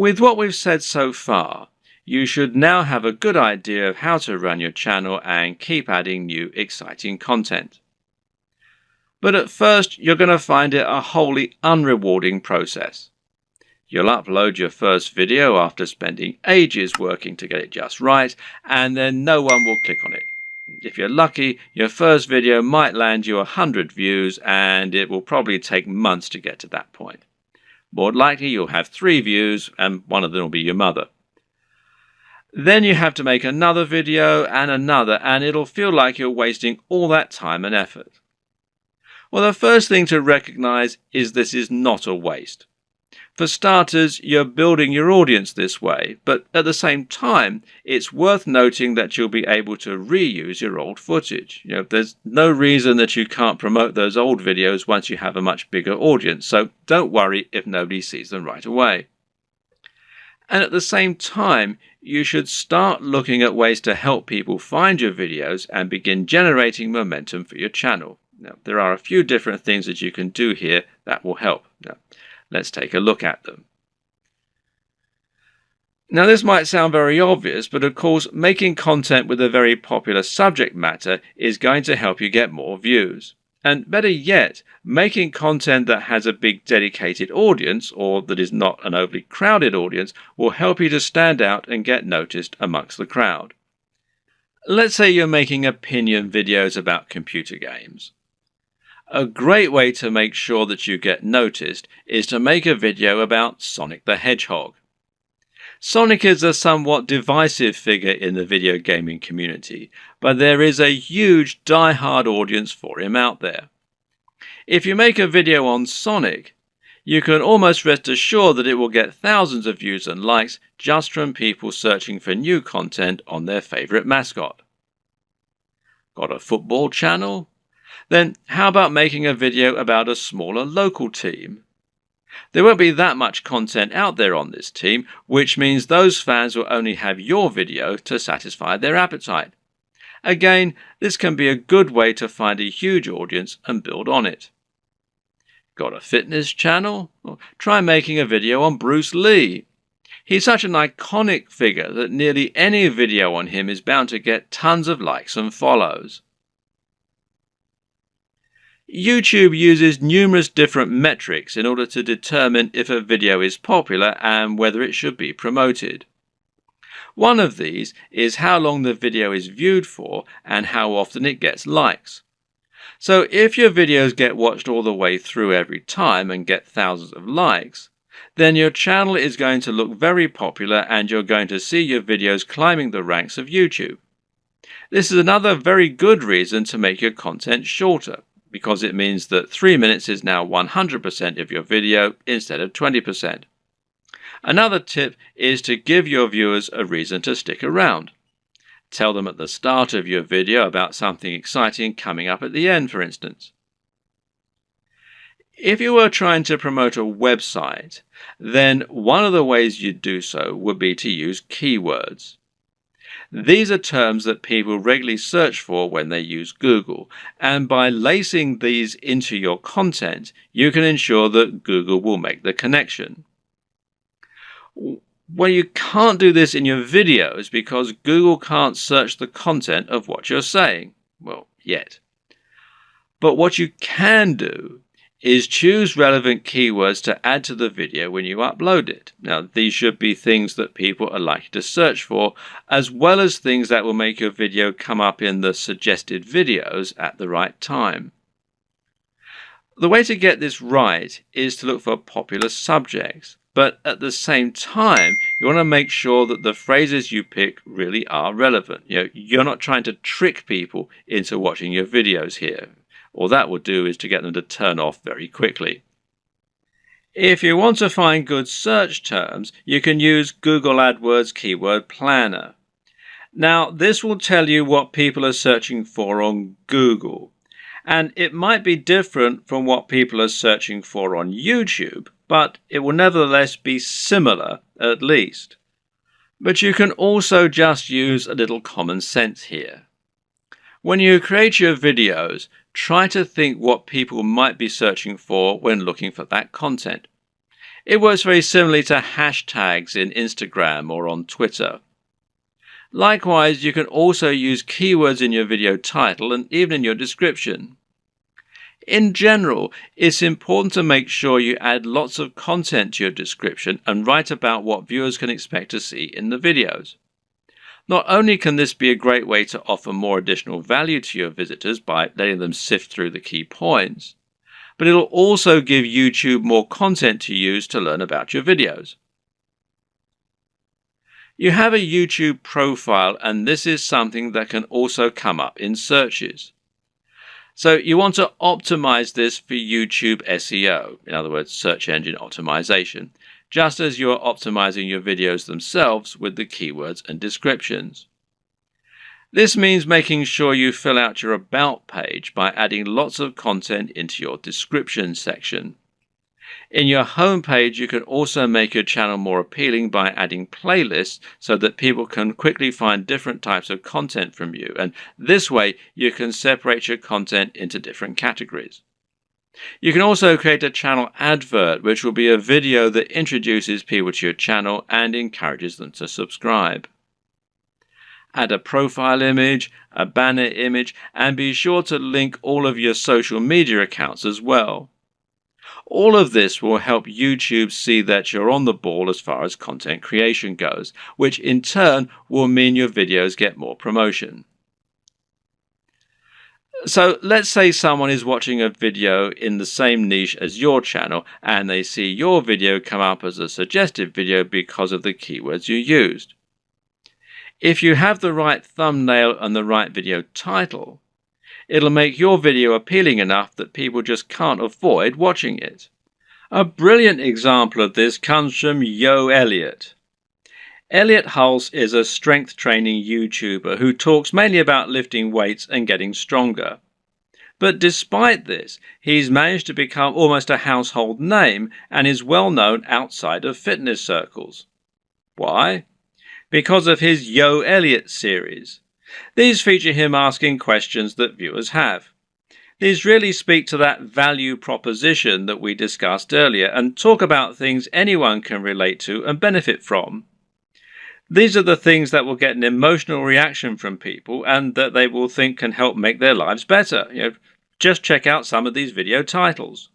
With what we've said so far, you should now have a good idea of how to run your channel and keep adding new exciting content. But at first, you're going to find it a wholly unrewarding process. You'll upload your first video after spending ages working to get it just right, and then no one will click on it. If you're lucky, your first video might land you 100 views, and it will probably take months to get to that point. More likely, you'll have 3 views, and one of them will be your mother. Then you have to make another video and another, and it'll feel like you're wasting all that time and effort. Well, the first thing to recognize is this is not a waste. For starters, you're building your audience this way, but at the same time, it's worth noting that you'll be able to reuse your old footage. There's no reason that you can't promote those old videos once you have a much bigger audience, so don't worry if nobody sees them right away. And at the same time, you should start looking at ways to help people find your videos and begin generating momentum for your channel. Now, there are a few different things that you can do here that will help. Now, let's take a look at them. Now, this might sound very obvious, but of course, making content with a very popular subject matter is going to help you get more views. And better yet, making content that has a big dedicated audience, or that is not an overly crowded audience, will help you to stand out and get noticed amongst the crowd. Let's say you're making opinion videos about computer games. A great way to make sure that you get noticed is to make a video about Sonic the Hedgehog. Sonic is a somewhat divisive figure in the video gaming community, but there is a huge die-hard audience for him out there. If you make a video on Sonic, you can almost rest assured that it will get thousands of views and likes just from people searching for new content on their favorite mascot. Got a football channel? Then how about making a video about a smaller local team? There won't be that much content out there on this team, which means those fans will only have your video to satisfy their appetite. Again, this can be a good way to find a huge audience and build on it. Got a fitness channel? Well, try making a video on Bruce Lee. He's such an iconic figure that nearly any video on him is bound to get tons of likes and follows. YouTube uses numerous different metrics in order to determine if a video is popular and whether it should be promoted. One of these is how long the video is viewed for and how often it gets likes. So if your videos get watched all the way through every time and get thousands of likes, then your channel is going to look very popular and you're going to see your videos climbing the ranks of YouTube. This is another very good reason to make your content shorter, because it means that 3 minutes is now 100% of your video instead of 20%. Another tip is to give your viewers a reason to stick around. Tell them at the start of your video about something exciting coming up at the end, for instance. If you were trying to promote a website, then one of the ways you'd do so would be to use keywords. These are terms that people regularly search for when they use Google, and by lacing these into your content, you can ensure that Google will make the connection. Well, you can't do this in your videos because Google can't search the content of what you're saying. Well, yet. But what you can do is choose relevant keywords to add to the video when you upload it. Now, these should be things that people are likely to search for, as well as things that will make your video come up in the suggested videos at the right time. The way to get this right is to look for popular subjects, but at the same time, you want to make sure that the phrases you pick really are relevant. You're not trying to trick people into watching your videos here. All that will do is to get them to turn off very quickly. If you want to find good search terms, you can use Google AdWords Keyword Planner. Now, this will tell you what people are searching for on Google, and it might be different from what people are searching for on YouTube, but it will nevertheless be similar at least. But you can also just use a little common sense here. When you create your videos, try to think what people might be searching for when looking for that content. It works very similarly to hashtags in Instagram or on Twitter. Likewise, you can also use keywords in your video title and even in your description. In general, it's important to make sure you add lots of content to your description and write about what viewers can expect to see in the videos. Not only can this be a great way to offer more additional value to your visitors by letting them sift through the key points, but it'll also give YouTube more content to use to learn about your videos. You have a YouTube profile, and this is something that can also come up in searches. So you want to optimize this for YouTube SEO, in other words, search engine optimization, just as you are optimizing your videos themselves with the keywords and descriptions. This means making sure you fill out your About page by adding lots of content into your description section. In your home page, you can also make your channel more appealing by adding playlists so that people can quickly find different types of content from you, and this way you can separate your content into different categories. You can also create a channel advert, which will be a video that introduces people to your channel and encourages them to subscribe. Add a profile image, a banner image, and be sure to link all of your social media accounts as well. All of this will help YouTube see that you're on the ball as far as content creation goes, which in turn will mean your videos get more promotion. So let's say someone is watching a video in the same niche as your channel and they see your video come up as a suggested video because of the keywords you used. If you have the right thumbnail and the right video title, it'll make your video appealing enough that people just can't avoid watching it. A brilliant example of this comes from Yo Elliott. Elliott Hulse is a strength training YouTuber who talks mainly about lifting weights and getting stronger. But despite this, he's managed to become almost a household name and is well known outside of fitness circles. Why? Because of his Yo Elliott series. These feature him asking questions that viewers have. These really speak to that value proposition that we discussed earlier and talk about things anyone can relate to and benefit from. These are the things that will get an emotional reaction from people and that they will think can help make their lives better. Just check out some of these video titles.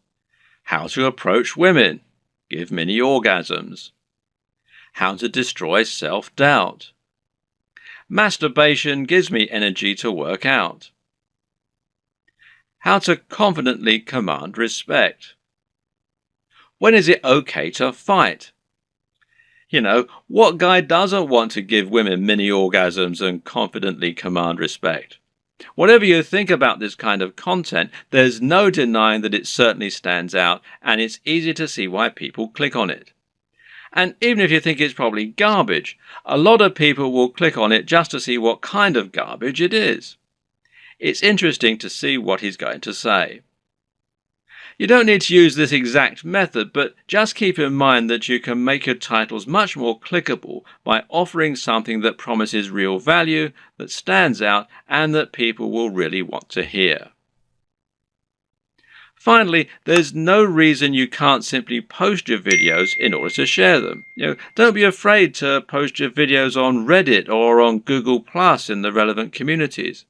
How to approach women. Give mini orgasms. How to destroy self-doubt. Masturbation gives me energy to work out. How to confidently command respect. When is it okay to fight? What guy doesn't want to give women mini orgasms and confidently command respect? Whatever you think about this kind of content, there's no denying that it certainly stands out, and it's easy to see why people click on it. And even if you think it's probably garbage, a lot of people will click on it just to see what kind of garbage it is. It's interesting to see what he's going to say. You don't need to use this exact method, but just keep in mind that you can make your titles much more clickable by offering something that promises real value, that stands out, and that people will really want to hear. Finally, there's no reason you can't simply post your videos in order to share them. Don't be afraid to post your videos on Reddit or on Google Plus in the relevant communities.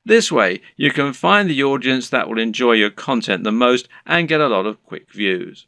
This way, you can find the audience that will enjoy your content the most and get a lot of quick views.